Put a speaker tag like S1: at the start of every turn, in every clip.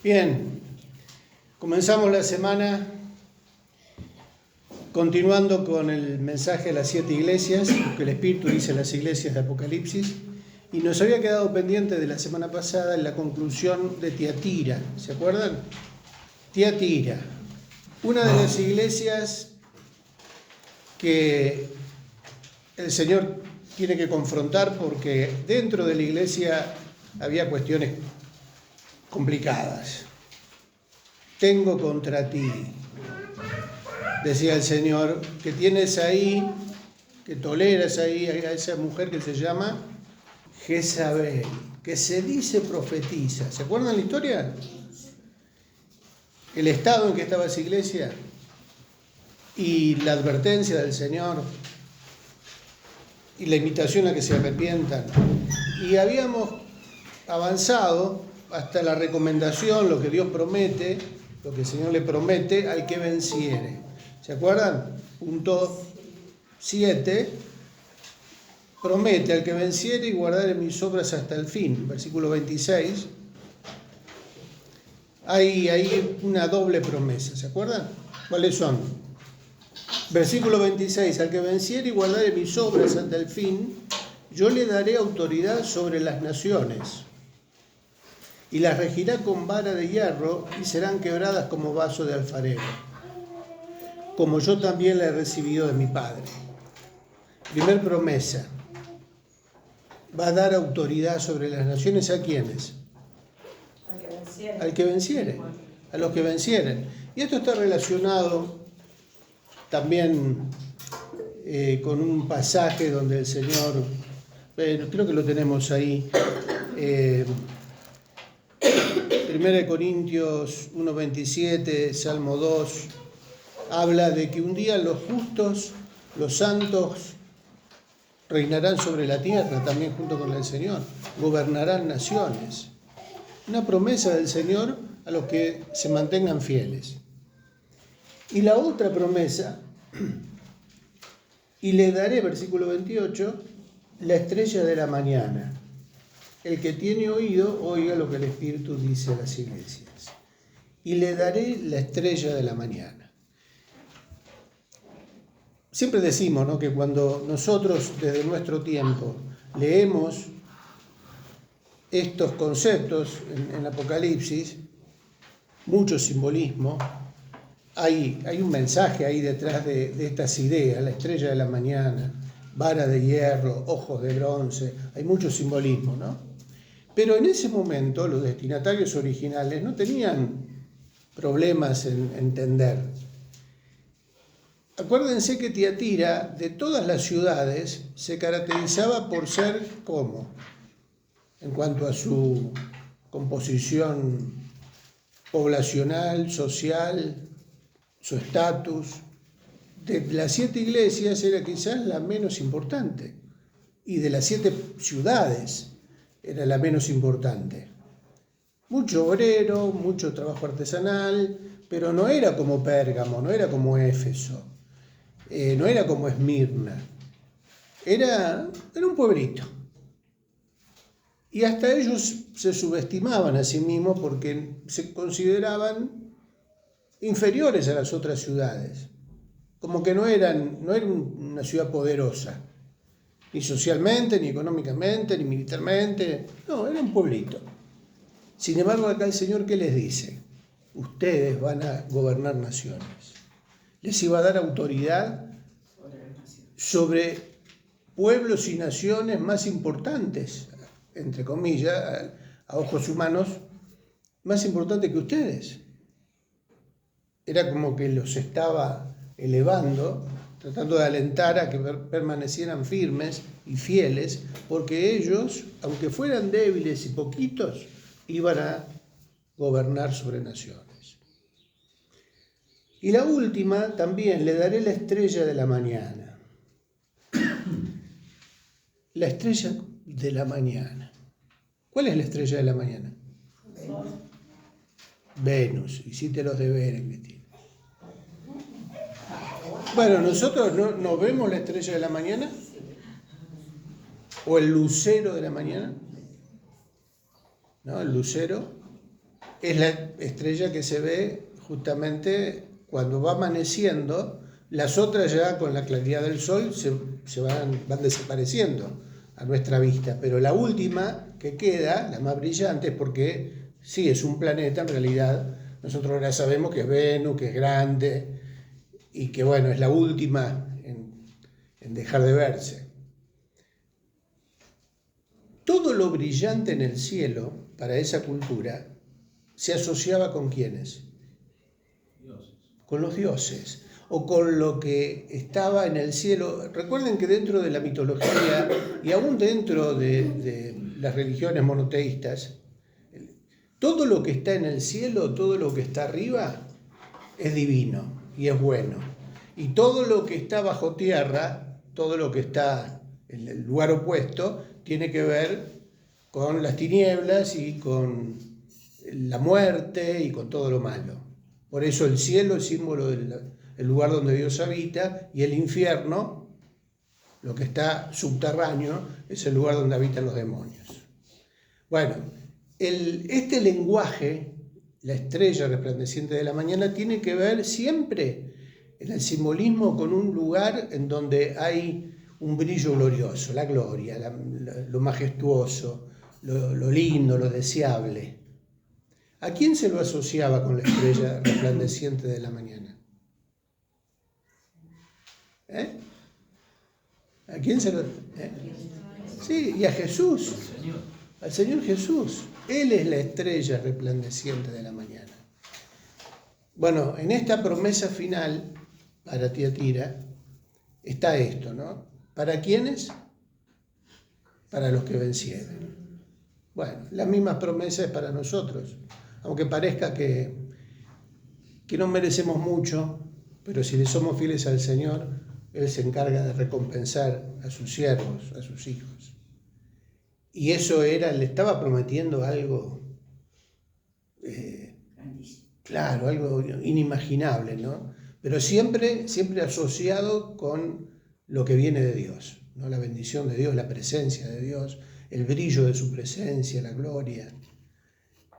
S1: Bien, comenzamos la semana continuando con el mensaje de las 7 iglesias, que el Espíritu dice a las iglesias de Apocalipsis, y nos había quedado pendiente de la semana pasada en la conclusión de Tiatira, ¿se acuerdan? Tiatira, una de las iglesias que el Señor tiene que confrontar porque dentro de la iglesia había cuestiones complicadas. Tengo contra ti, decía el Señor, que tienes ahí, que toleras ahí a esa mujer que se llama Jezabel, que se dice profetiza. ¿Se acuerdan la historia? El estado en que estaba esa iglesia y la advertencia del Señor y la invitación a que se arrepientan. Y habíamos avanzado hasta la recomendación, lo que Dios promete, lo que el Señor le promete al que venciere. ¿Se acuerdan? Punto 7. Promete al que venciere y guardare mis obras hasta el fin. Versículo 26. Hay una doble promesa. ¿Se acuerdan? ¿Cuáles son? Versículo 26. Al que venciere y guardare mis obras hasta el fin, yo le daré autoridad sobre las naciones. Y las regirá con vara de hierro y serán quebradas como vaso de alfarero, como yo también la he recibido de mi Padre. Primer promesa. Va a dar autoridad sobre las naciones ¿a quiénes? Al que venciere. A los que vencieren. Y esto está relacionado también con un pasaje donde el Señor, creo que lo tenemos ahí, 1 Corintios 1:27, Salmo 2, habla de que un día los justos, los santos, reinarán sobre la tierra también junto con el Señor, gobernarán naciones. Una promesa del Señor a los que se mantengan fieles. Y la otra promesa, y le daré, versículo 28, la estrella de la mañana. El que tiene oído, oiga lo que el Espíritu dice a las iglesias. Y le daré la estrella de la mañana. Siempre decimos, ¿no?, que cuando nosotros desde nuestro tiempo leemos estos conceptos en Apocalipsis, mucho simbolismo, hay un mensaje ahí detrás de estas ideas, la estrella de la mañana, vara de hierro, ojos de bronce, hay mucho simbolismo, ¿no? Pero en ese momento los destinatarios originales no tenían problemas en entender. Acuérdense que Tiatira, de todas las ciudades, se caracterizaba por ser ¿cómo? En cuanto a su composición poblacional, social, su estatus. De las 7 iglesias era quizás la menos importante. Y de las 7 ciudades era la menos importante. Mucho obrero, mucho trabajo artesanal, pero no era como Pérgamo, no era como Éfeso, no era como Esmirna. Era un pueblito. Y hasta ellos se subestimaban a sí mismos porque se consideraban inferiores a las otras ciudades. Como que no eran una ciudad poderosa, ni socialmente, ni económicamente, ni militarmente. No, era un pueblito. Sin embargo, acá el Señor, ¿qué les dice? Ustedes van a gobernar naciones. Les iba a dar autoridad sobre pueblos y naciones más importantes, entre comillas, a ojos humanos, más importantes que ustedes. Era como que los estaba elevando, tratando de alentar a que permanecieran firmes y fieles, porque ellos, aunque fueran débiles y poquitos, iban a gobernar sobre naciones. Y la última, también, le daré la estrella de la mañana. La estrella de la mañana. ¿Cuál es la estrella de la mañana? Venus. Hiciste los deberes, Cristina. Bueno, nosotros no vemos la estrella de la mañana o el lucero de la mañana, ¿no? El lucero es la estrella que se ve justamente cuando va amaneciendo. Las otras ya con la claridad del sol se van desapareciendo a nuestra vista, pero la última que queda, la más brillante, es porque sí es un planeta, en realidad nosotros ahora sabemos que es Venus, que es grande y que bueno, es la última en dejar de verse. Todo lo brillante en el cielo para esa cultura se asociaba con ¿quiénes?
S2: Dioses.
S1: Con los dioses o con lo que estaba en el cielo. Recuerden que dentro de la mitología y aún dentro de las religiones monoteístas, todo lo que está en el cielo, todo lo que está arriba, es divino y es bueno. Y todo lo que está bajo tierra, todo lo que está en el lugar opuesto, tiene que ver con las tinieblas y con la muerte y con todo lo malo. Por eso el cielo es símbolo del lugar donde Dios habita, y el infierno, lo que está subterráneo, es el lugar donde habitan los demonios. Bueno, este lenguaje, la estrella resplandeciente de la mañana, tiene que ver siempre en el simbolismo con un lugar en donde hay un brillo glorioso, la gloria, lo majestuoso, lo lindo, lo deseable. ¿A quién se lo asociaba con la estrella resplandeciente de la mañana? ¿A quién se lo...? Sí, y a Jesús, al Señor Jesús. Él es la estrella resplandeciente de la mañana. Bueno, en esta promesa final para Tiatira está esto, ¿no? ¿Para quiénes? Para los que vencieren. Bueno, la misma promesa es para nosotros, aunque parezca que no merecemos mucho, pero si le somos fieles al Señor, Él se encarga de recompensar a sus siervos, a sus hijos. Y eso le estaba prometiendo algo, claro, algo inimaginable, ¿no? Pero siempre asociado con lo que viene de Dios, ¿no? La bendición de Dios, la presencia de Dios, el brillo de su presencia, la gloria.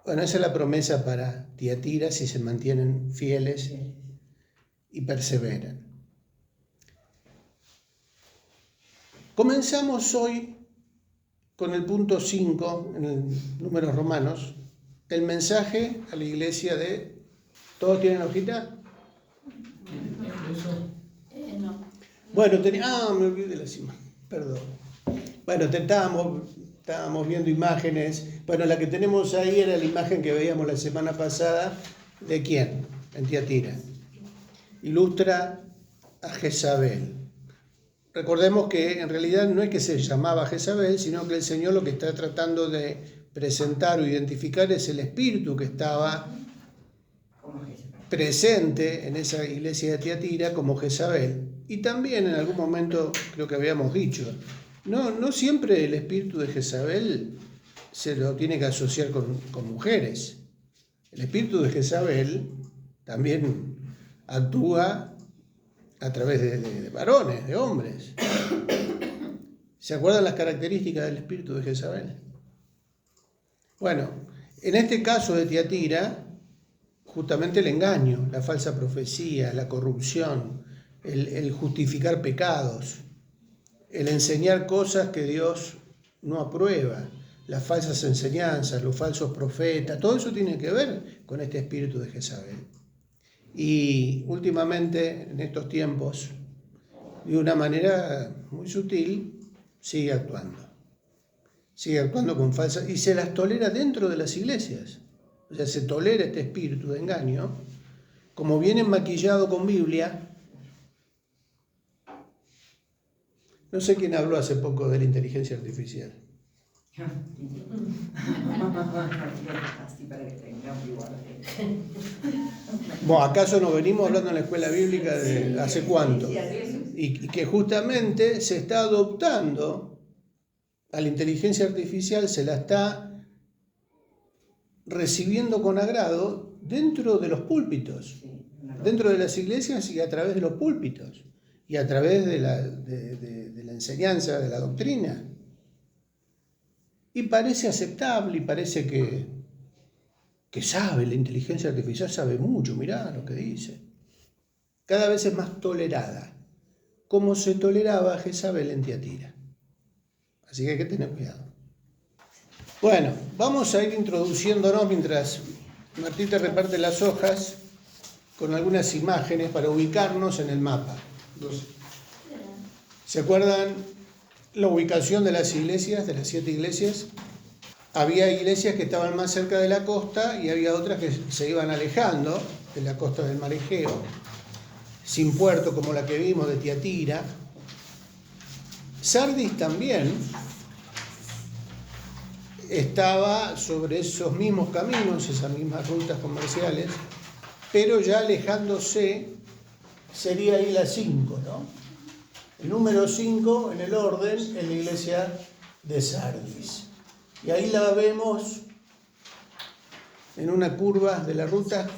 S1: Bueno, esa es la promesa para Tiatira si se mantienen fieles y perseveran. Comenzamos hoy con el punto 5, en el Números Romanos, el mensaje a la iglesia de... ¿Todos tienen hojita?
S3: No.
S1: Bueno, me olvidé de la cima, perdón. Bueno, estábamos viendo imágenes. Bueno, la que tenemos ahí era la imagen que veíamos la semana pasada. ¿De quién? En Tiatira. Ilustra a Jezabel. Recordemos que en realidad no es que se llamaba Jezabel, sino que el Señor lo que está tratando de presentar o identificar es el espíritu que estaba presente en esa iglesia de Tiatira como Jezabel. Y también en algún momento creo que habíamos dicho, no siempre el espíritu de Jezabel se lo tiene que asociar con mujeres. El espíritu de Jezabel también actúa a través de varones, de hombres. ¿Se acuerdan las características del espíritu de Jezabel? Bueno, en este caso de Tiatira, justamente el engaño, la falsa profecía, la corrupción, el justificar pecados, el enseñar cosas que Dios no aprueba, las falsas enseñanzas, los falsos profetas, todo eso tiene que ver con este espíritu de Jezabel. Y últimamente, en estos tiempos, de una manera muy sutil, sigue actuando con falsas, y se las tolera dentro de las iglesias. O sea, se tolera este espíritu de engaño, como viene maquillado con Biblia. No sé quién habló hace poco de la inteligencia artificial. Bueno, ¿acaso no venimos hablando en la escuela bíblica de hace cuánto? Y que justamente se está adoptando a la inteligencia artificial, se la está recibiendo con agrado dentro de los púlpitos, dentro de las iglesias y a través de los púlpitos y a través de la enseñanza, de la doctrina. Y parece aceptable y parece que que sabe, la inteligencia artificial sabe mucho, mirá lo que dice. Cada vez es más tolerada, como se toleraba a Jezabel en Tiatira. Así que hay que tener cuidado. Bueno, vamos a ir introduciéndonos mientras Martín te reparte las hojas con algunas imágenes para ubicarnos en el mapa. ¿Se acuerdan la ubicación de las iglesias, de las 7 iglesias? Había iglesias que estaban más cerca de la costa y había otras que se iban alejando de la costa del Mar Egeo, sin puerto, como la que vimos de Tiatira. Sardis también estaba sobre esos mismos caminos, esas mismas rutas comerciales, pero ya alejándose sería ahí la 5, ¿no? El número 5 en el orden es la iglesia de Sardis. Y ahí la vemos en una curva de la ruta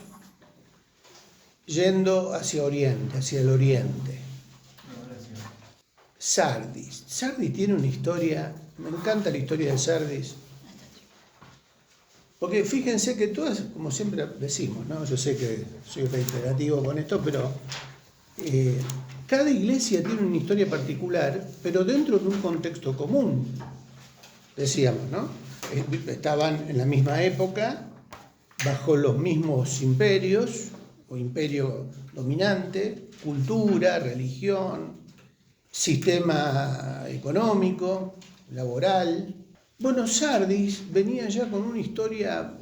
S1: yendo hacia oriente, hacia el oriente. Sardis. Sardis tiene una historia, me encanta la historia de Sardis. Porque fíjense que todas, como siempre decimos, ¿no? Yo sé que soy reiterativo con esto, pero cada iglesia tiene una historia particular, pero dentro de un contexto común. Decíamos, ¿no? Estaban en la misma época, bajo los mismos imperios, o imperio dominante, cultura, religión, sistema económico, laboral. Bueno, Sardis venía ya con una historia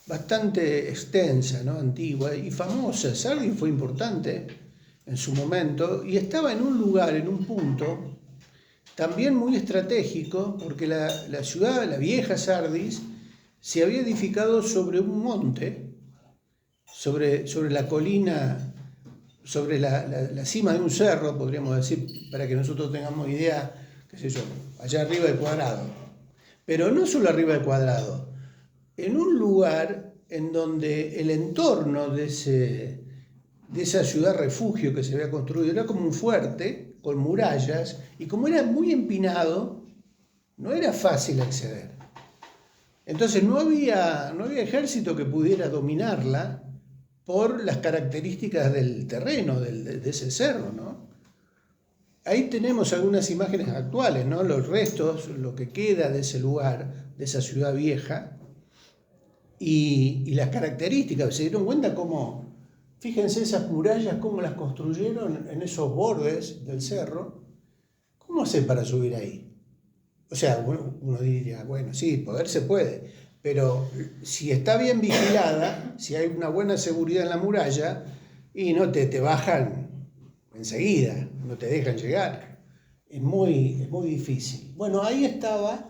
S1: bastante extensa, ¿no? Antigua y famosa. Sardis fue importante en su momento y estaba en un lugar, en un punto también muy estratégico, porque la ciudad, la vieja Sardis, se había edificado sobre un monte, sobre la colina, sobre la cima de un cerro, podríamos decir, para que nosotros tengamos idea, qué sé yo, allá arriba del Cuadrado. Pero no solo arriba del Cuadrado, en un lugar en donde el entorno de esa ciudad refugio que se había construido era como un fuerte con murallas, y como era muy empinado, no era fácil acceder. Entonces no había ejército que pudiera dominarla por las características del terreno, de ese cerro, ¿no? Ahí tenemos algunas imágenes actuales, ¿no? Los restos, lo que queda de ese lugar, de esa ciudad vieja, y las características. ¿Se dieron cuenta cómo, fíjense esas murallas, cómo las construyeron en esos bordes del cerro? ¿Cómo hacen para subir ahí? O sea, uno diría, bueno, sí, poder se puede, pero si está bien vigilada, si hay una buena seguridad en la muralla, y no te bajan enseguida, no te dejan llegar. Es muy difícil. Bueno, ahí estaba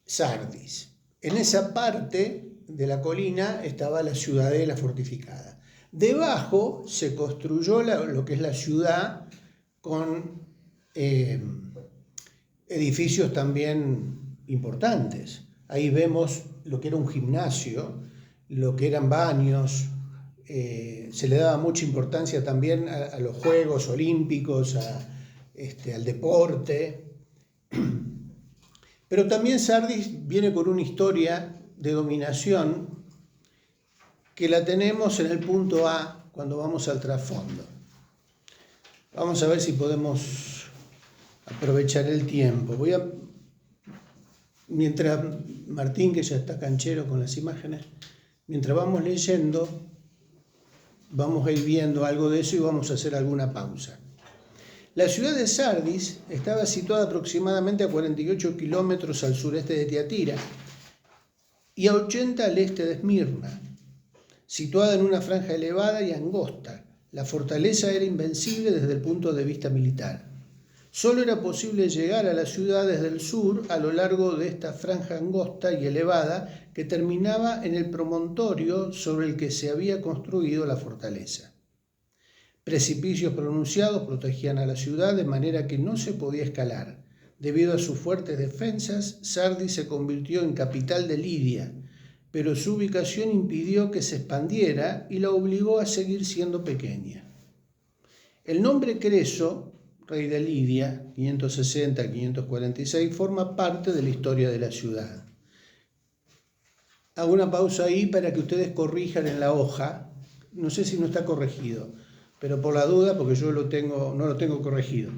S1: Sardis. En esa parte de la colina estaba la ciudadela fortificada. Debajo se construyó lo que es la ciudad con edificios también importantes. Ahí vemos lo que era un gimnasio, lo que eran baños. Se le daba mucha importancia también a los Juegos Olímpicos, al deporte. Pero también Sardis viene con una historia de dominación que la tenemos en el punto A cuando vamos al trasfondo. Vamos a ver si podemos aprovechar el tiempo. Mientras Martín, que ya está canchero con las imágenes, mientras vamos leyendo, vamos a ir viendo algo de eso y vamos a hacer alguna pausa. La ciudad de Sardis estaba situada aproximadamente a 48 kilómetros al sureste de Tiatira y a 80 al este de Esmirna. Situada en una franja elevada y angosta, la fortaleza era invencible desde el punto de vista militar. Solo era posible llegar a la ciudad desde el sur a lo largo de esta franja angosta y elevada que terminaba en el promontorio sobre el que se había construido la fortaleza. Precipicios pronunciados protegían a la ciudad de manera que no se podía escalar. Debido a sus fuertes defensas, Sardis se convirtió en capital de Lidia, pero su ubicación impidió que se expandiera y la obligó a seguir siendo pequeña. El nombre Creso, rey de Lidia, 560-546, forma parte de la historia de la ciudad. Hago una pausa ahí para que ustedes corrijan en la hoja. No sé si no está corregido, pero por la duda, porque yo no lo tengo corregido.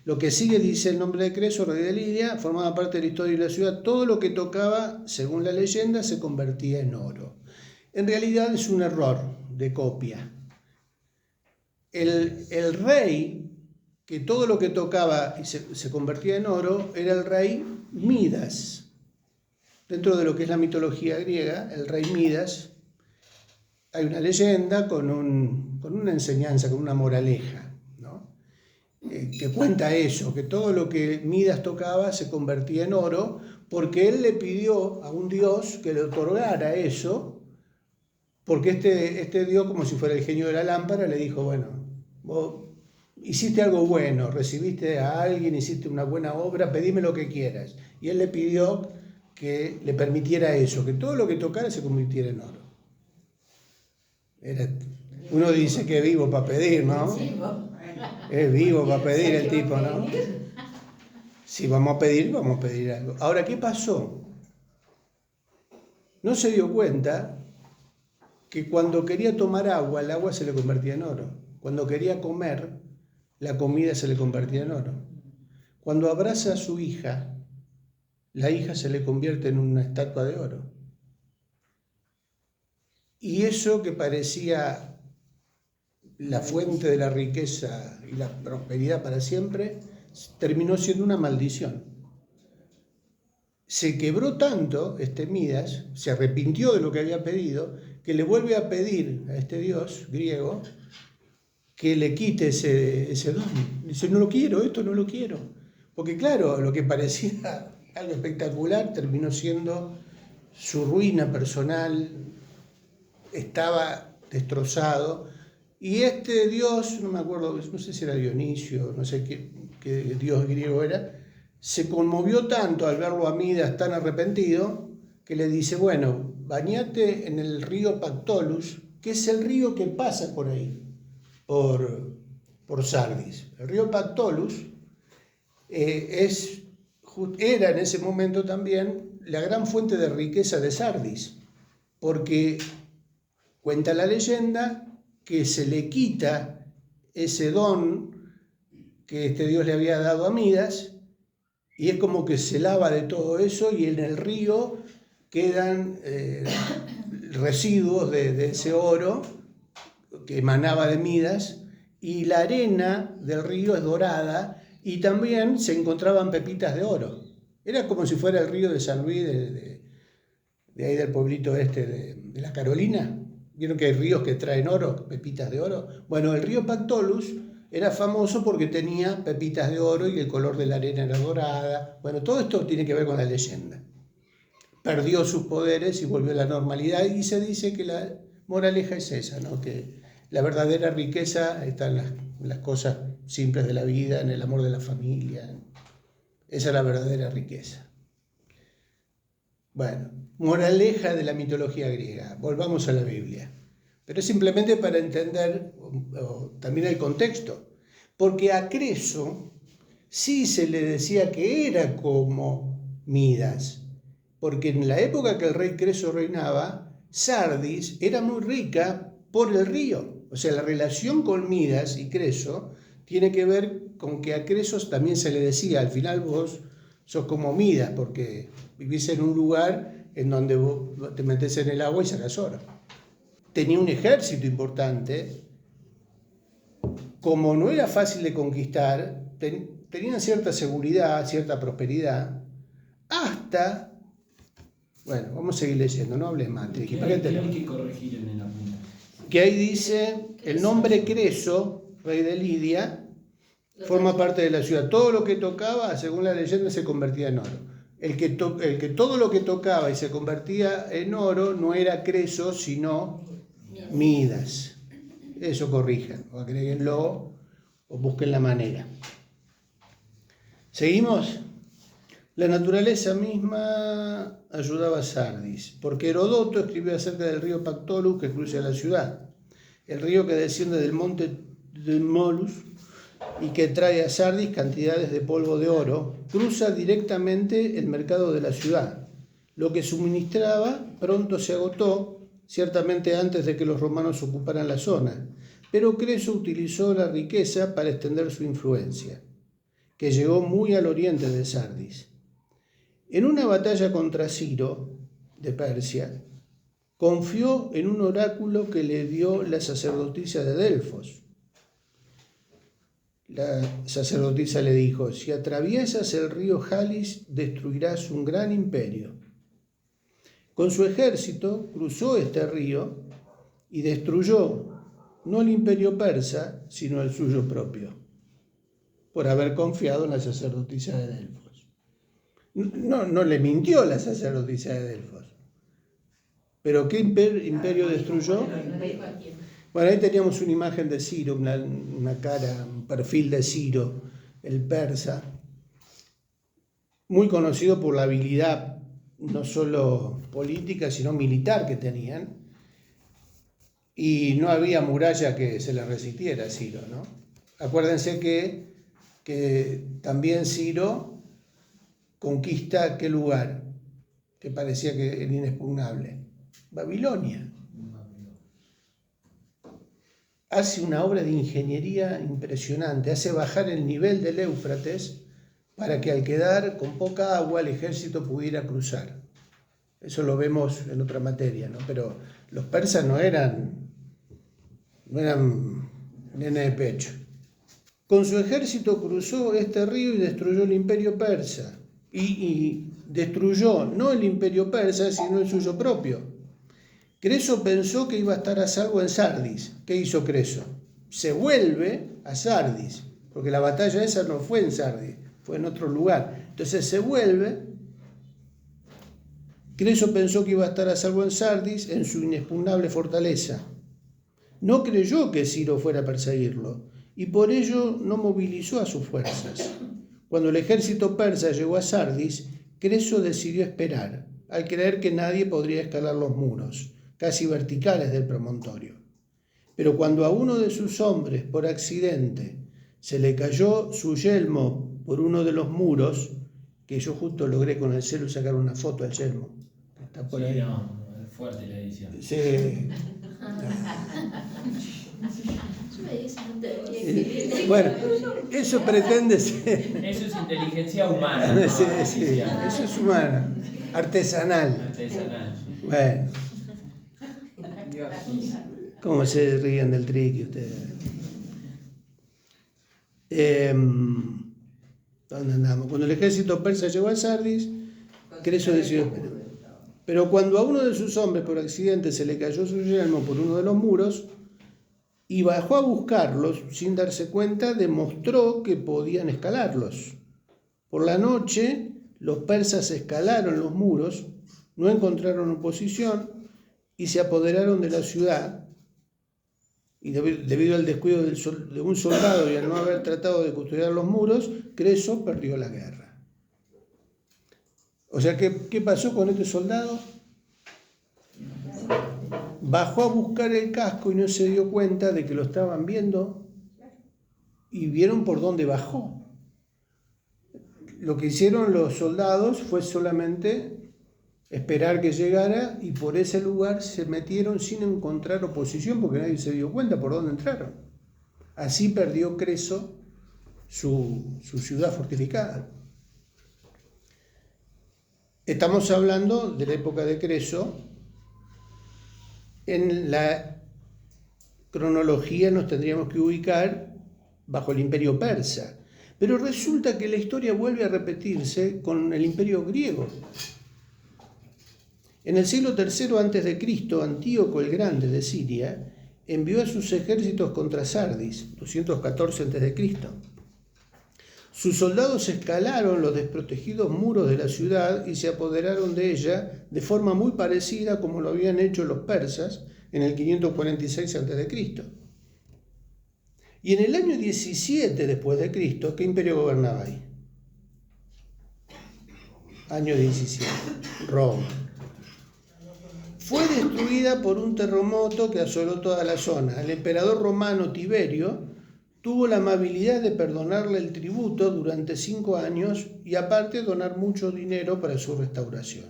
S1: Lo que sigue dice: el nombre de Creso, rey de Lidia, formaba parte de la historia de la ciudad. Todo lo que tocaba, según la leyenda, se convertía en oro. En realidad es un error de copia. El rey, que todo lo que tocaba se convertía en oro, era el rey Midas. Dentro de lo que es la mitología griega, el rey Midas, hay una leyenda con una enseñanza, con una moraleja, ¿no? Que cuenta eso, que todo lo que Midas tocaba se convertía en oro, porque él le pidió a un dios que le otorgara eso, porque este dios, como si fuera el genio de la lámpara, le dijo: bueno, vos hiciste algo bueno, recibiste a alguien, hiciste una buena obra, pedime lo que quieras. Y él le pidió que le permitiera eso, que todo lo que tocara se convirtiera en oro. Uno dice que es vivo para pedir, ¿no? Es vivo para pedir el tipo, ¿no? Si vamos a pedir algo. Ahora, ¿qué pasó? No se dio cuenta que cuando quería tomar agua, el agua se le convertía en oro. Cuando quería comer, la comida se le convertía en oro. Cuando abraza a su hija, la hija se le convierte en una estatua de oro. Y eso que parecía la fuente de la riqueza y la prosperidad para siempre, terminó siendo una maldición. Se quebró tanto Midas, se arrepintió de lo que había pedido, que le vuelve a pedir a este dios griego que le quite ese don. Dice: no lo quiero, esto no lo quiero. Porque claro, lo que parecía algo espectacular terminó siendo su ruina personal, estaba destrozado. Y este dios, no me acuerdo, no sé si era Dionisio, no sé qué dios griego era, se conmovió tanto al verlo a Midas tan arrepentido, que le dice: bueno, bañate en el río Pactolus, que es el río que pasa por ahí, por Sardis. El río Pactolus era en ese momento también la gran fuente de riqueza de Sardis, porque cuenta la leyenda que se le quita ese don que este dios le había dado a Midas, y es como que se lava de todo eso, y en el río quedan residuos de ese oro que emanaba de Midas, y la arena del río es dorada, y también se encontraban pepitas de oro. Era como si fuera el río de San Luis, de ahí del pueblito de la Carolina. ¿Vieron que hay ríos que traen oro, pepitas de oro? Bueno, el río Pactolus era famoso porque tenía pepitas de oro y el color de la arena era dorada. Bueno, todo esto tiene que ver con la leyenda. Perdió sus poderes y volvió a la normalidad, y se dice que la moraleja es esa, ¿no? Que la verdadera riqueza está en las cosas simples de la vida, en el amor de la familia. Esa es la verdadera riqueza. Bueno, moraleja de la mitología griega. Volvamos a la Biblia. Pero es simplemente para entender también el contexto. Porque a Creso sí se le decía que era como Midas. Porque en la época que el rey Creso reinaba, Sardis era muy rica por el río. O sea, la relación con Midas y Creso tiene que ver con que a Creso también se le decía: al final vos sos como Midas, porque vivís en un lugar en donde vos te metés en el agua y sacás oro. Tenía un ejército importante. Como no era fácil de conquistar, tenían cierta seguridad, cierta prosperidad, hasta... Bueno, vamos a seguir leyendo, no hables más.
S2: ¿Qué hay que corregir en la punta?
S1: Que ahí dice: el nombre Creso, rey de Lidia, forma parte de la ciudad. Todo lo que tocaba, según la leyenda, se convertía en oro. El que todo lo que tocaba y se convertía en oro no era Creso, sino Midas. Eso corrijan, o agréguenlo, o busquen la manera. ¿Seguimos? La naturaleza misma ayudaba a Sardis, porque Herodoto escribió acerca del río Pactolus que cruza la ciudad, el río que desciende del monte de Molus y que trae a Sardis cantidades de polvo de oro, cruza directamente el mercado de la ciudad. Lo que suministraba pronto se agotó, ciertamente antes de que los romanos ocuparan la zona, pero Creso utilizó la riqueza para extender su influencia, que llegó muy al oriente de Sardis. En una batalla contra Ciro, de Persia, confió en un oráculo que le dio la sacerdotisa de Delfos. La sacerdotisa le dijo: si atraviesas el río Jalis, destruirás un gran imperio. Con su ejército cruzó este río y destruyó no el imperio persa, sino el suyo propio, por haber confiado en la sacerdotisa de Delfos. No le mintió la sacerdotisa de Delfos. ¿Pero qué imperio destruyó? Bueno, ahí teníamos una imagen de Ciro, una cara, un perfil de Ciro, el persa, muy conocido por la habilidad no solo política, sino militar que tenían, y no había muralla que se le resistiera a Ciro, ¿no? Acuérdense que también Ciro conquista ¿qué lugar? Que parecía que era inexpugnable. Babilonia. Hace una obra de ingeniería impresionante, hace bajar el nivel del Éufrates para que al quedar con poca agua el ejército pudiera cruzar. Eso lo vemos en otra materia, ¿no? Pero los persas no eran nene de pecho. Con su ejército cruzó este río y destruyó el imperio persa. Y destruyó no el imperio persa, sino el suyo propio. Creso pensó que iba a estar a salvo en Sardis. ¿Qué hizo Creso? Se vuelve a Sardis, porque la batalla esa no fue en Sardis, fue en otro lugar. Entonces se vuelve. Creso pensó que iba a estar a salvo en Sardis, en su inexpugnable fortaleza. No creyó que Ciro fuera a perseguirlo, y por ello no movilizó a sus fuerzas. Cuando el ejército persa llegó a Sardis, Creso decidió esperar, al creer que nadie podría escalar los muros, casi verticales del promontorio. Pero cuando a uno de sus hombres, por accidente, se le cayó su yelmo por uno de los muros, que yo justo logré con el celu sacar una foto del yelmo, que está por ahí.
S2: No, es fuerte la edición.
S1: Sí. Bueno, eso pretende ser.
S2: Eso es inteligencia humana. ¿No?
S1: Sí, eso es humano, artesanal.
S2: Artesanal.
S1: Bueno. ¿Cómo se ríen del triqui ustedes? ¿Dónde andamos? Cuando el ejército persa llegó a Sardis, Creso decidió esperar. Pero cuando a uno de sus hombres por accidente se le cayó su yelmo por uno de los muros y bajó a buscarlos sin darse cuenta, demostró que podían escalarlos. Por la noche, los persas escalaron los muros, no encontraron oposición y se apoderaron de la ciudad. Y debido al descuido de un soldado y al no haber tratado de custodiar los muros, Creso perdió la guerra. O sea, ¿qué pasó con este soldado? Bajó a buscar el casco y no se dio cuenta de que lo estaban viendo y vieron por dónde bajó. Lo que hicieron los soldados fue solamente esperar que llegara y por ese lugar se metieron sin encontrar oposición porque nadie se dio cuenta por dónde entraron. Así perdió Creso su ciudad fortificada. Estamos hablando de la época de Creso. En la cronología nos tendríamos que ubicar bajo el imperio persa. Pero resulta que la historia vuelve a repetirse con el imperio griego. En el siglo III a.C., Antíoco el Grande de Siria envió a sus ejércitos contra Sardis, 214 a.C. Sus soldados escalaron los desprotegidos muros de la ciudad y se apoderaron de ella de forma muy parecida como lo habían hecho los persas en el 546 a.C. Y en el año 17 después de Cristo, ¿qué imperio gobernaba ahí? Año 17, Roma. Fue destruida por un terremoto que asoló toda la zona. El emperador romano Tiberio tuvo la amabilidad de perdonarle el tributo durante 5 años y aparte donar mucho dinero para su restauración.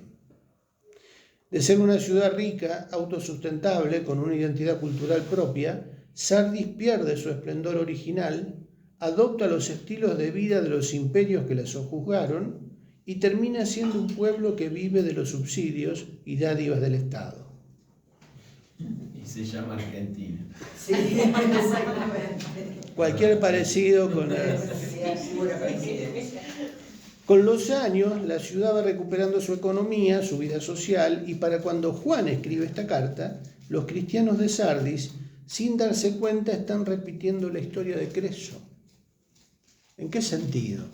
S1: De ser una ciudad rica, autosustentable, con una identidad cultural propia, Sardis pierde su esplendor original, adopta los estilos de vida de los imperios que la sojuzgaron y termina siendo un pueblo que vive de los subsidios y dádivas del Estado.
S2: Y se llama Argentina.
S3: Sí, exactamente.
S1: Cualquier parecido con el... Con los años, la ciudad va recuperando su economía, su vida social, y para cuando Juan escribe esta carta, los cristianos de Sardis, sin darse cuenta, están repitiendo la historia de Creso. ¿En qué sentido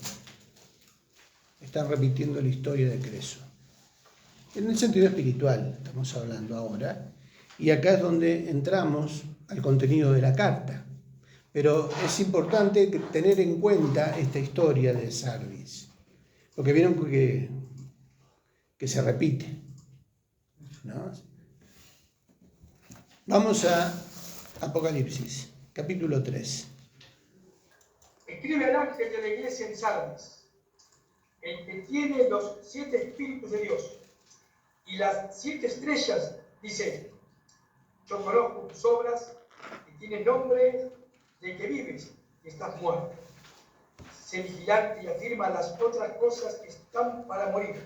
S1: están repitiendo la historia de Creso? En el sentido espiritual, estamos hablando ahora, y acá es donde entramos al contenido de la carta. Pero es importante tener en cuenta esta historia de Sardis. Porque vieron que se repite, ¿no? Vamos a Apocalipsis, capítulo 3.
S4: Escribe al ángel de la iglesia en Sardis, el que tiene los 7 espíritus de Dios y las 7 estrellas, dice: yo conozco tus obras y tienes nombre de que vives y estás muerto. Sé vigilante y afirma las otras cosas que están para morir,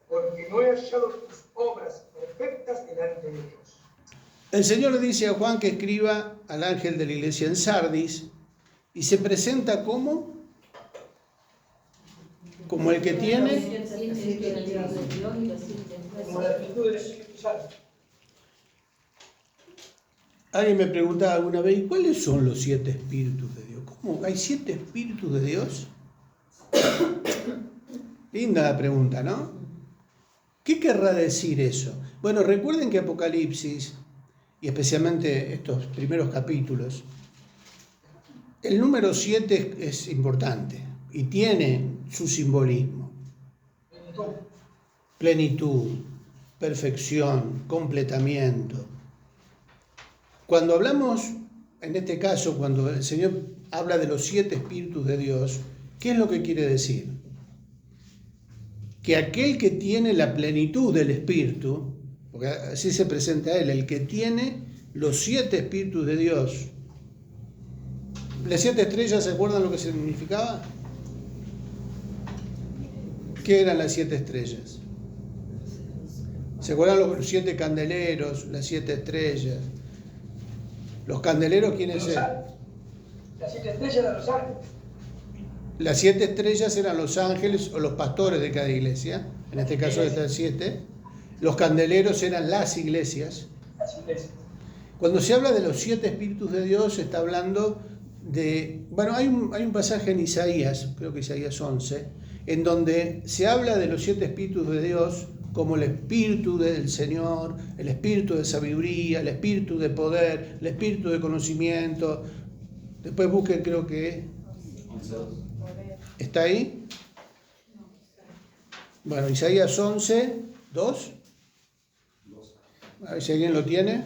S4: porque no he hallado tus obras perfectas delante de Dios.
S1: El Señor le dice a Juan que escriba al ángel de la iglesia en Sardis y se presenta como el que tiene
S4: Como la actitud del Espíritu Santo.
S1: Alguien me preguntaba alguna vez, ¿cuáles son los 7 espíritus de Dios? ¿Cómo? ¿Hay 7 espíritus de Dios? Linda la pregunta, ¿no? ¿Qué querrá decir eso? Bueno, recuerden que Apocalipsis, y especialmente estos primeros capítulos, el número 7 es importante y tiene su simbolismo. Plenitud, perfección, completamiento. Cuando hablamos, en este caso, cuando el Señor habla de los 7 espíritus de Dios, ¿qué es lo que quiere decir? Que aquel que tiene la plenitud del espíritu, porque así se presenta a él, el que tiene los 7 espíritus de Dios. ¿Las 7 estrellas se acuerdan lo que significaba? ¿Qué eran las 7 estrellas? ¿Se acuerdan los 7 candeleros, las 7 estrellas? ¿Los candeleros quiénes eran?
S4: Las 7 estrellas eran los ángeles.
S1: Las 7 estrellas eran los ángeles o los pastores de cada iglesia, en este caso de estas 7. Los candeleros eran las iglesias.
S4: Las iglesias.
S1: Cuando se habla de los 7 espíritus de Dios, se está hablando de... Bueno, hay un pasaje en Isaías, creo que Isaías 11, en donde se habla de los 7 espíritus de Dios como el espíritu del Señor, el espíritu de sabiduría, el espíritu de poder, el espíritu de conocimiento. Después busquen, creo que... ¿Está ahí? Bueno, Isaías 11, 2. A ver si alguien lo tiene.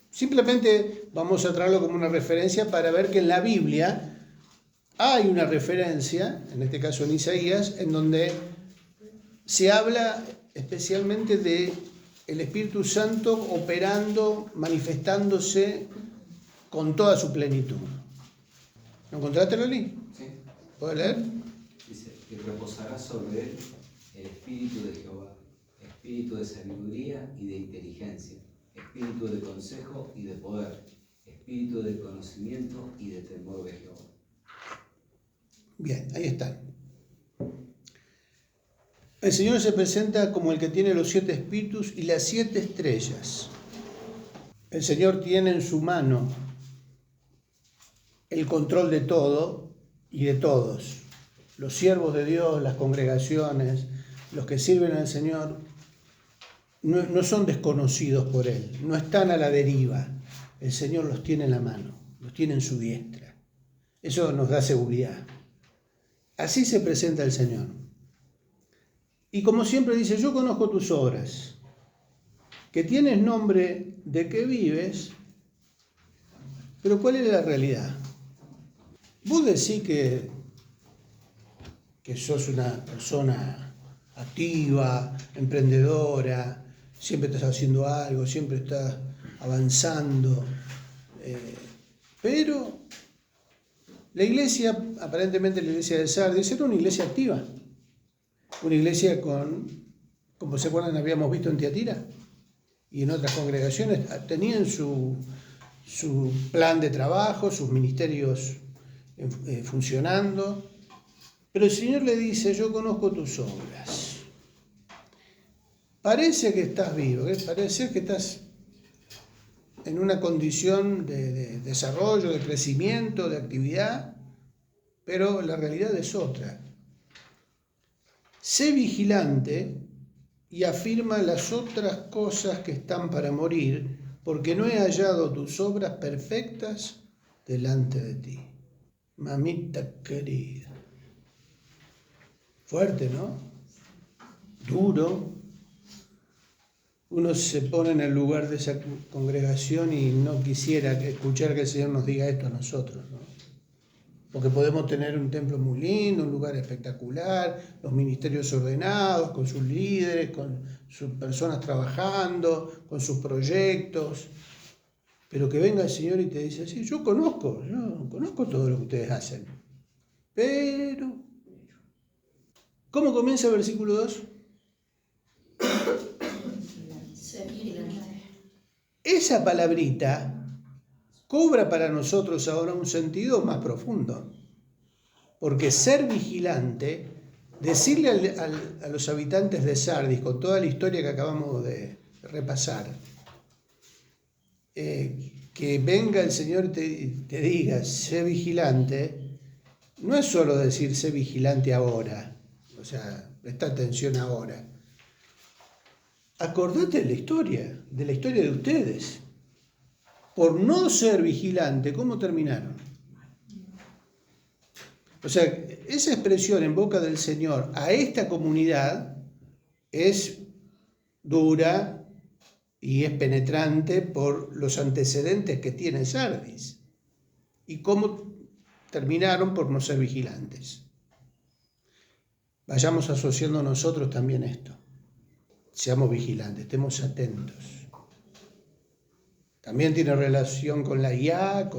S1: Simplemente vamos a traerlo como una referencia para ver que en la Biblia hay una referencia, en este caso en Isaías, en donde se habla especialmente de el Espíritu Santo operando, manifestándose con toda su plenitud. ¿Lo encontraste, Loli?
S5: Sí.
S1: ¿Puedes leer?
S5: Dice que reposará sobre él el espíritu de Jehová, espíritu de sabiduría y de inteligencia, espíritu de consejo y de poder, espíritu de conocimiento y de temor de Jehová.
S1: Bien, ahí está. El Señor se presenta como el que tiene los 7 espíritus y las 7 estrellas. El Señor tiene en su mano el control de todo y de todos. Los siervos de Dios, las congregaciones, los que sirven al Señor, no son desconocidos por Él, no están a la deriva. El Señor los tiene en la mano, los tiene en su diestra. Eso nos da seguridad. Así se presenta el Señor. Y como siempre dice, yo conozco tus obras, que tienes nombre de que vives, pero ¿cuál es la realidad? Vos decís que sos una persona activa, emprendedora, siempre estás haciendo algo, siempre estás avanzando. Pero la iglesia, aparentemente la iglesia de Sardis, era una iglesia activa. Una iglesia como se acuerdan, habíamos visto en Tiatira y en otras congregaciones, tenían su plan de trabajo, sus ministerios funcionando. Pero el Señor le dice, yo conozco tus obras. Parece que estás vivo, parece que estás en una condición de desarrollo, de crecimiento, de actividad, pero la realidad es otra. Sé vigilante y afirma las otras cosas que están para morir, porque no he hallado tus obras perfectas delante de ti. Mamita querida. Fuerte, ¿no? Duro. Uno se pone en el lugar de esa congregación y no quisiera escuchar que el Señor nos diga esto a nosotros, ¿no? Porque podemos tener un templo muy lindo, un lugar espectacular, los ministerios ordenados, con sus líderes, con sus personas trabajando, con sus proyectos. Pero que venga el Señor y te dice, sí, yo conozco todo lo que ustedes hacen. Pero, ¿cómo comienza el versículo 2? Esa palabrita cobra para nosotros ahora un sentido más profundo. Porque ser vigilante, decirle a los habitantes de Sardis, con toda la historia que acabamos de repasar, que venga el Señor y te diga, sé vigilante, no es solo decir sé vigilante ahora, o sea, presta atención ahora. Acordate de la historia de ustedes. Por no ser vigilante, ¿cómo terminaron? O sea, esa expresión en boca del Señor a esta comunidad es dura y es penetrante por los antecedentes que tiene Sardis y cómo terminaron por no ser vigilantes. Vayamos asociando nosotros también esto. Seamos vigilantes, estemos atentos. También tiene relación con la IA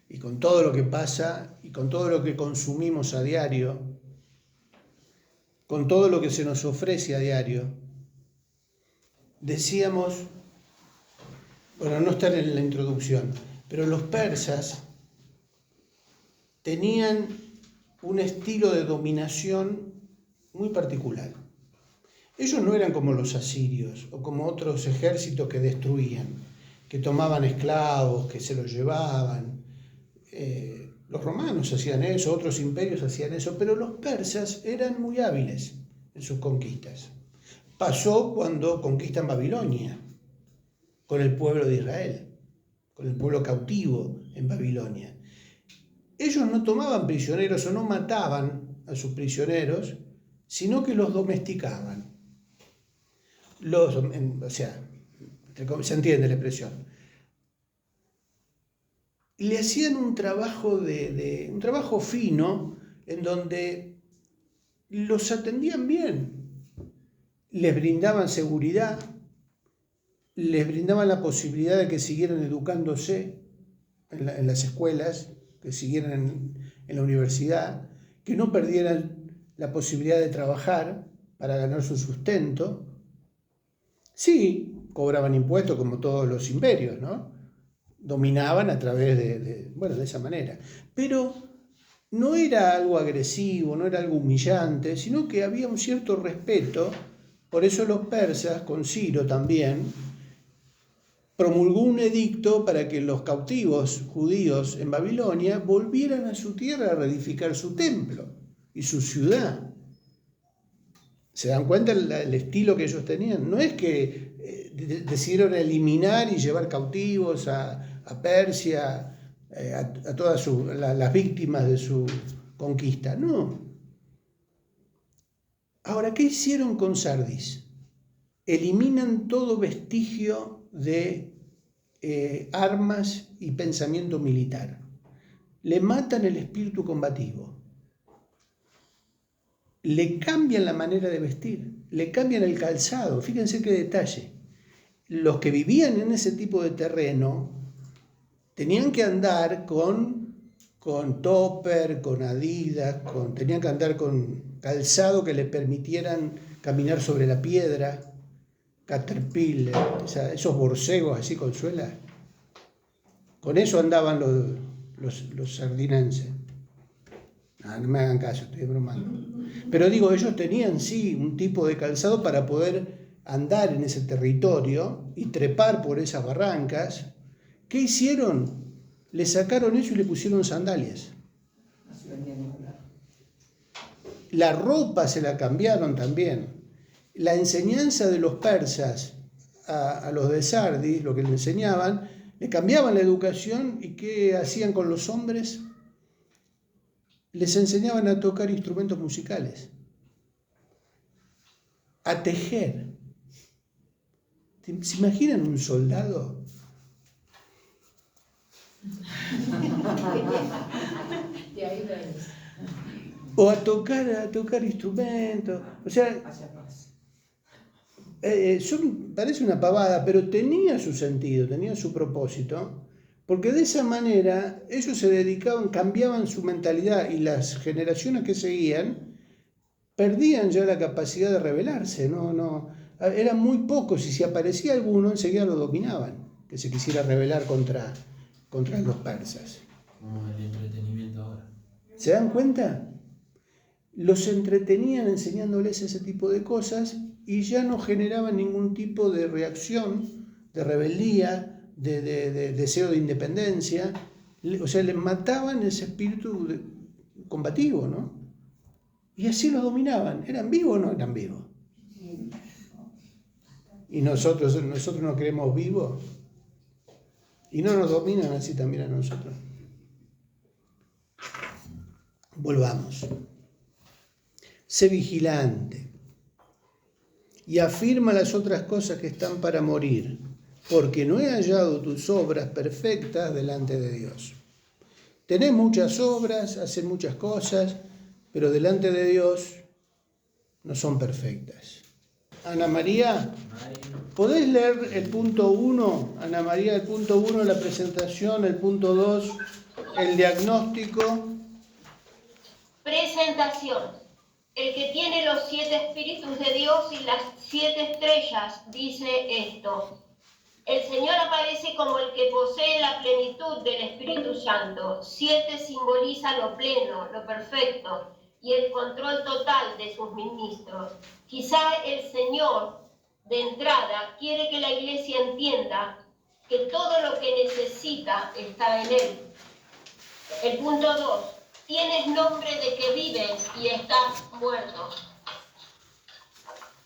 S1: y con todo lo que pasa y con todo lo que consumimos a diario, con todo lo que se nos ofrece a diario. Decíamos, bueno, no estar en la introducción, pero los persas tenían un estilo de dominación muy particular. Ellos no eran como los asirios o como otros ejércitos que destruían, que tomaban esclavos, que se los llevaban. Los romanos hacían eso, otros imperios hacían eso, pero los persas eran muy hábiles en sus conquistas. Pasó cuando conquistan Babilonia, con el pueblo de Israel, con el pueblo cautivo en Babilonia. Ellos no tomaban prisioneros o no mataban a sus prisioneros, sino que los domesticaban. O sea, se entiende la expresión. Le hacían un trabajo un trabajo fino en donde los atendían bien, les brindaban seguridad, les brindaban la posibilidad de que siguieran educándose en las escuelas, que siguieran en la universidad, que no perdieran la posibilidad de trabajar para ganar su sustento. Sí, cobraban impuestos como todos los imperios, ¿no? Dominaban a través de esa manera. Pero no era algo agresivo, no era algo humillante, sino que había un cierto respeto. Por eso los persas, con Ciro también, promulgó un edicto para que los cautivos judíos en Babilonia volvieran a su tierra a reedificar su templo y su ciudad. ¿Se dan cuenta el estilo que ellos tenían? No es que decidieron eliminar y llevar cautivos a Persia, a todas las víctimas de su conquista. No. Ahora, ¿qué hicieron con Sardis? Eliminan todo vestigio de armas y pensamiento militar. Le matan el espíritu combativo. Le cambian la manera de vestir. le cambian el calzado. Fíjense qué detalle. Los que vivían en ese tipo de terreno tenían que andar con topper, con Adidas, tenían que andar con calzado que les permitieran caminar sobre la piedra, Caterpillar, esos borcegos así con suela. Con eso andaban los sardinenses. No me hagan caso, estoy bromando. Pero digo, ellos tenían sí un tipo de calzado para poder andar en ese territorio y trepar por esas barrancas. ¿Qué hicieron? Le sacaron eso y le pusieron sandalias. La ropa se la cambiaron también. La enseñanza de los persas a los de Sardis, lo que le enseñaban, le cambiaban la educación. ¿Y qué hacían con los hombres? Les enseñaban a tocar instrumentos musicales, a tejer. ¿Se imaginan un soldado? O a tocar instrumentos. O sea, parece una pavada, pero tenía su sentido, tenía su propósito, porque de esa manera ellos se dedicaban, cambiaban su mentalidad, y las generaciones que seguían perdían ya la capacidad de rebelarse. Eran muy pocos, y si aparecía alguno enseguida lo dominaban, que se quisiera rebelar contra los persas.
S2: Como el entretenimiento ahora.
S1: ¿Se dan cuenta? Los entretenían enseñándoles ese tipo de cosas y ya no generaban ningún tipo de reacción, de rebeldía, de deseo de independencia. O sea, les mataban ese espíritu combativo, ¿no? Y así los dominaban. ¿Eran vivos o no eran vivos? Y nosotros nos creemos vivos. Y no nos dominan así también a nosotros. Volvamos. Sé vigilante y afirma las otras cosas que están para morir, porque no he hallado tus obras perfectas delante de Dios. Tenés muchas obras, haces muchas cosas, pero delante de Dios no son perfectas. Ana María, ¿podés leer el punto 1? Ana María, el punto 1, la presentación, el punto 2, el diagnóstico.
S6: Presentación. El que tiene los 7 espíritus de Dios y las 7 estrellas dice esto: el Señor aparece como el que posee la plenitud del Espíritu Santo. 7 simboliza lo pleno, lo perfecto y el control total de sus ministros. Quizá el Señor, de entrada, quiere que la Iglesia entienda que todo lo que necesita está en Él. El punto 2. Tienes nombre de que vives y estás muerto.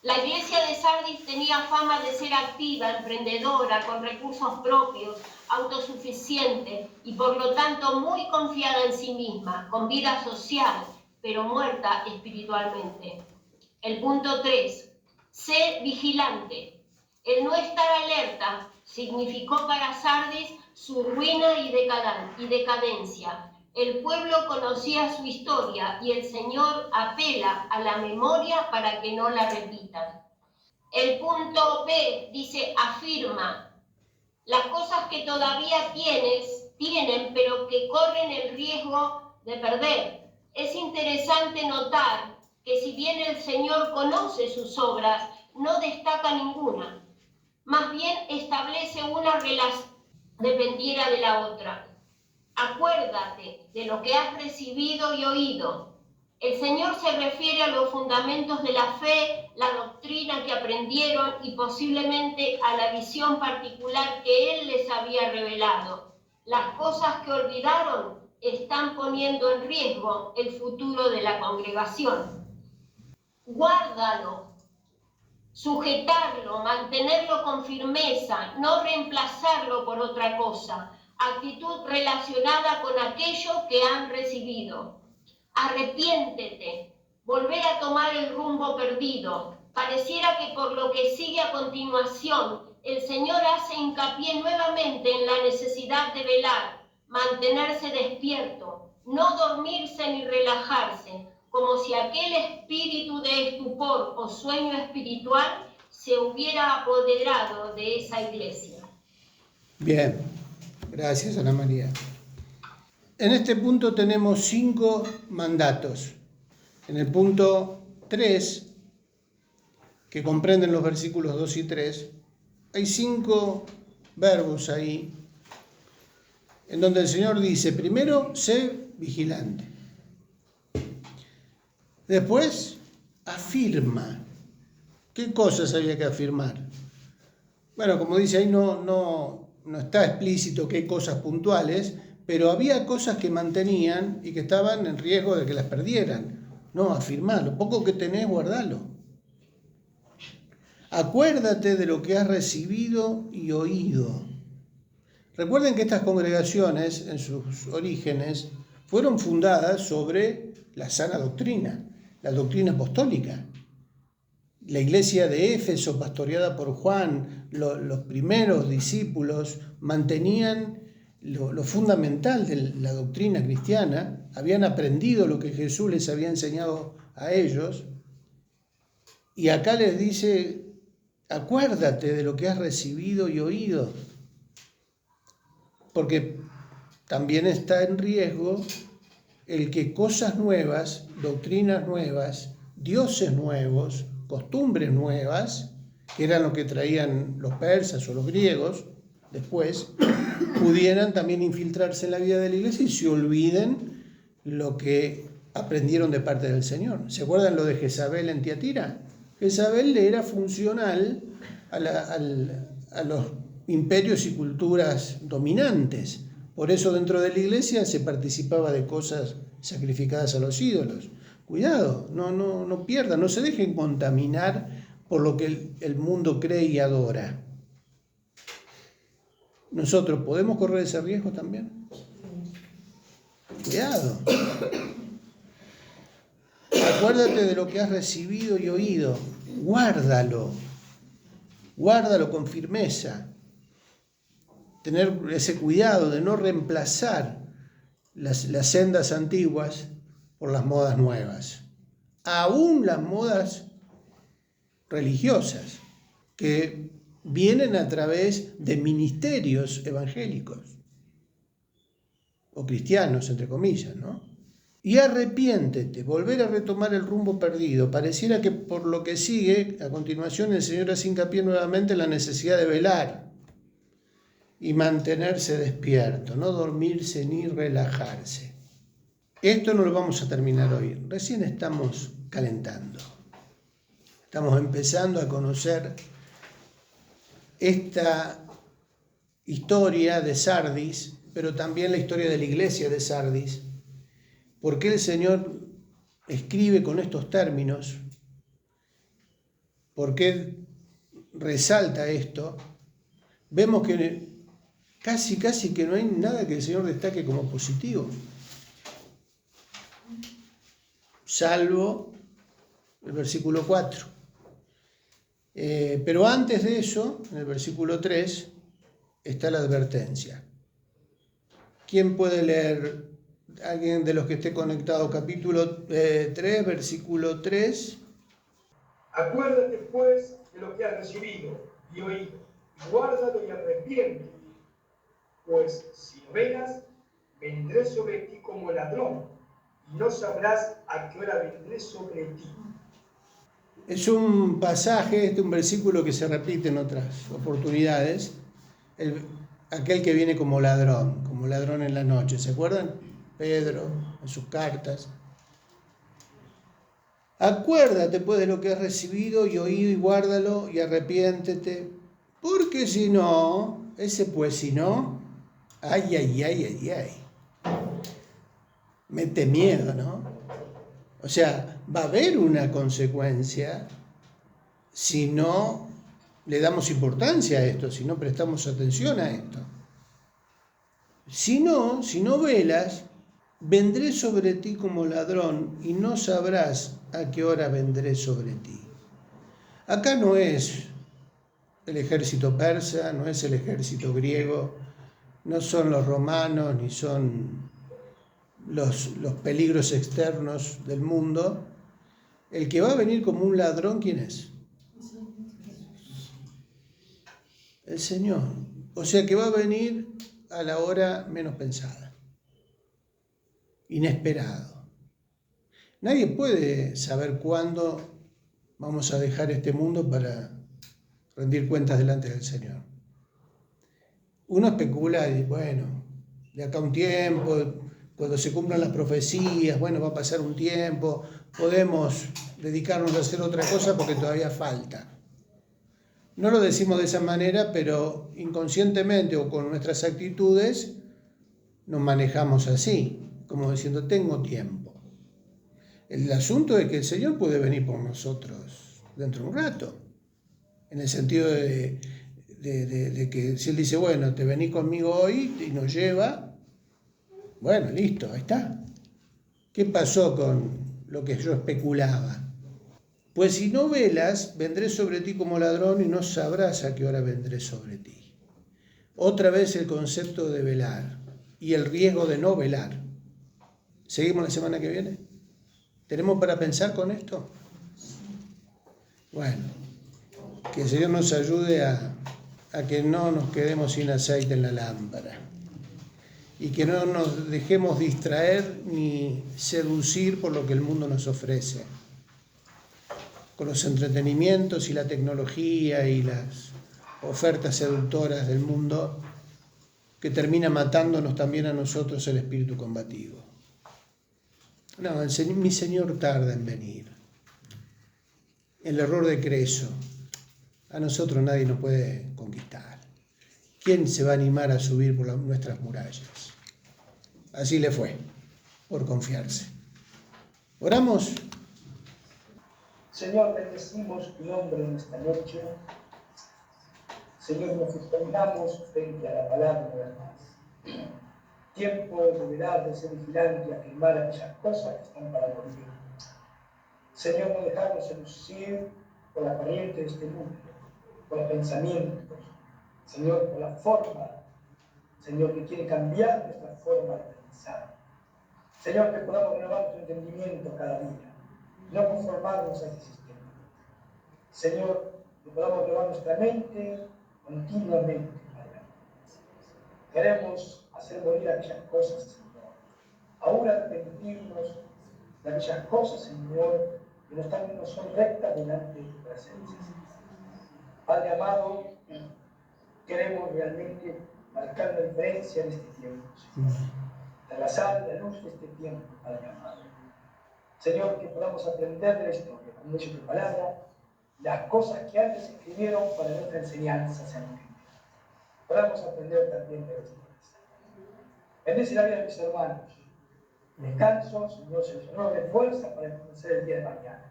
S6: La iglesia de Sardis tenía fama de ser activa, emprendedora, con recursos propios, autosuficiente y por lo tanto muy confiada en sí misma, con vida social, pero muerta espiritualmente. El punto 3. Sé vigilante. El no estar alerta significó para Sardis su ruina y decadencia. El pueblo conocía su historia y el Señor apela a la memoria para que no la repitan. El punto B dice, afirma, las cosas que todavía tienen, pero que corren el riesgo de perder. Es interesante notar que si bien el Señor conoce sus obras, no destaca ninguna. Más bien establece una relación dependiera de la otra. Acuérdate de lo que has recibido y oído. El Señor se refiere a los fundamentos de la fe, la doctrina que aprendieron y posiblemente a la visión particular que Él les había revelado. Las cosas que olvidaron están poniendo en riesgo el futuro de la congregación. Guárdalo, sujetarlo, mantenerlo con firmeza, no reemplazarlo por otra cosa. Actitud relacionada con aquello que han recibido. Arrepiéntete, volver a tomar el rumbo perdido. Pareciera que por lo que sigue a continuación, el Señor hace hincapié nuevamente en la necesidad de velar, mantenerse despierto, no dormirse ni relajarse, como si aquel espíritu de estupor o sueño espiritual se hubiera apoderado de esa iglesia.
S1: Bien, gracias Ana María. En este punto tenemos 5 mandatos. En el punto 3, que comprenden los versículos 2 y 3, hay 5 verbos ahí, en donde el Señor dice, primero, sé vigilante. Después, afirma. ¿Qué cosas había que afirmar? Bueno, como dice ahí, no está explícito qué cosas puntuales, pero había cosas que mantenían y que estaban en riesgo de que las perdieran. No, afirmalo. Poco que tenés, guardalo. Acuérdate de lo que has recibido y oído. Recuerden que estas congregaciones, en sus orígenes, fueron fundadas sobre la sana doctrina, la doctrina apostólica. La iglesia de Éfeso, pastoreada por Juan, los primeros discípulos mantenían lo fundamental de la doctrina cristiana, habían aprendido lo que Jesús les había enseñado a ellos, y acá les dice, acuérdate de lo que has recibido y oído, porque también está en riesgo el que cosas nuevas, doctrinas nuevas, dioses nuevos, costumbres nuevas, que eran lo que traían los persas o los griegos después, pudieran también infiltrarse en la vida de la iglesia y se olviden lo que aprendieron de parte del Señor. ¿Se acuerdan lo de Jezabel en Tiatira? Jezabel le era funcional a los imperios y culturas dominantes. Por eso dentro de la iglesia se participaba de cosas sacrificadas a los ídolos. Cuidado, no pierdan, no se dejen contaminar por lo que el mundo cree y adora. ¿Nosotros podemos correr ese riesgo también? Cuidado. Acuérdate de lo que has recibido y oído. Guárdalo. Guárdalo con firmeza. Tener ese cuidado de no reemplazar las sendas antiguas por las modas nuevas. Aún las modas religiosas que vienen a través de ministerios evangélicos o cristianos, entre comillas, ¿no? Y arrepiéntete, volver a retomar el rumbo perdido. Pareciera que por lo que sigue, a continuación el Señor hace hincapié nuevamente en la necesidad de velar y mantenerse despierto, no dormirse ni relajarse. Esto no lo vamos a terminar hoy, recién estamos calentando. Estamos empezando a conocer esta historia de Sardis, pero también la historia de la iglesia de Sardis. ¿Por qué el Señor escribe con estos términos? ¿Por qué resalta esto? Vemos que casi que no hay nada que el Señor destaque como positivo, salvo el versículo 4. Pero antes de eso, en el versículo 3, está la advertencia. ¿Quién puede leer? ¿Alguien de los que esté conectado? Capítulo 3, versículo 3.
S4: Acuérdate pues de lo que has recibido y oído, y guárdalo y arrepiéntete, pues si no velas, vendré sobre ti como ladrón, y no sabrás a qué hora vendré sobre ti.
S1: Es un pasaje, un versículo que se repite en otras oportunidades, aquel que viene como ladrón en la noche, ¿se acuerdan? Pedro, en sus cartas. Acuérdate pues de lo que has recibido y oído y guárdalo y arrepiéntete, porque si no, ese pues si no, ay. Mete miedo, ¿no? O sea, va a haber una consecuencia si no le damos importancia a esto, si no prestamos atención a esto. Si no velas, vendré sobre ti como ladrón y no sabrás a qué hora vendré sobre ti. Acá no es el ejército persa, no es el ejército griego, no son los romanos, ni son los peligros externos del mundo, el que va a venir como un ladrón, ¿quién es? El Señor. O sea que va a venir a la hora menos pensada, inesperado. Nadie puede saber cuándo vamos a dejar este mundo para rendir cuentas delante del Señor. Uno especula y bueno, de acá un tiempo, cuando se cumplan las profecías, bueno, va a pasar un tiempo, podemos dedicarnos a hacer otra cosa porque todavía falta. No lo decimos de esa manera, pero inconscientemente o con nuestras actitudes nos manejamos así, como diciendo, tengo tiempo. El asunto es que el Señor puede venir por nosotros dentro de un rato, en el sentido de que si Él dice, bueno, te venís conmigo hoy y nos lleva, bueno, listo, ahí está. ¿Qué pasó con lo que yo especulaba? Pues si no velas, vendré sobre ti como ladrón y no sabrás a qué hora vendré sobre ti. Otra vez el concepto de velar y el riesgo de no velar. ¿Seguimos la semana que viene? ¿Tenemos para pensar con esto? Bueno, que el Señor nos ayude a que no nos quedemos sin aceite en la lámpara y que no nos dejemos distraer ni seducir por lo que el mundo nos ofrece, con los entretenimientos y la tecnología y las ofertas seductoras del mundo, que termina matándonos también a nosotros el espíritu combativo. No, mi Señor tarda en venir. El error de Creso. A nosotros nadie nos puede conquistar. ¿Quién se va a animar a subir por nuestras murallas? Así le fue, por confiarse. ¿Oramos?
S4: Señor, bendecimos tu nombre en esta noche. Señor, nos exponemos frente a la palabra de verdad. Tiempo de velar, de ser vigilante y afirmar aquellas cosas que están para morir. Señor, no dejarnos seducir por la corriente de este mundo, por los pensamientos, Señor, por la forma, Señor, que quiere cambiar nuestra forma de pensar. Señor, que podamos renovar nuestro entendimiento cada día, no conformarnos a ese sistema. Señor, que podamos renovar nuestra mente continuamente, Padre. Queremos hacer morir aquellas cosas, Señor. Ahora arrepentirnos de aquellas cosas, Señor, que no son rectas delante de tu presencia. Padre amado, queremos realmente marcar una diferencia en este tiempo, Señor. De la sal y la luz de este tiempo, Padre amado. Señor, que podamos aprender de la historia, como dice tu palabra, las cosas que antes se escribieron para nuestra enseñanza, Señor. Podamos aprender también de la historia. Bendice la vida de mis hermanos. Descanso, Señor, Señor, de fuerza para empezar el día de mañana.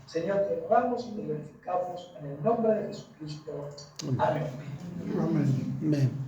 S4: Señor, te honramos y te glorificamos en el nombre de Jesucristo. Amén.
S1: Amén.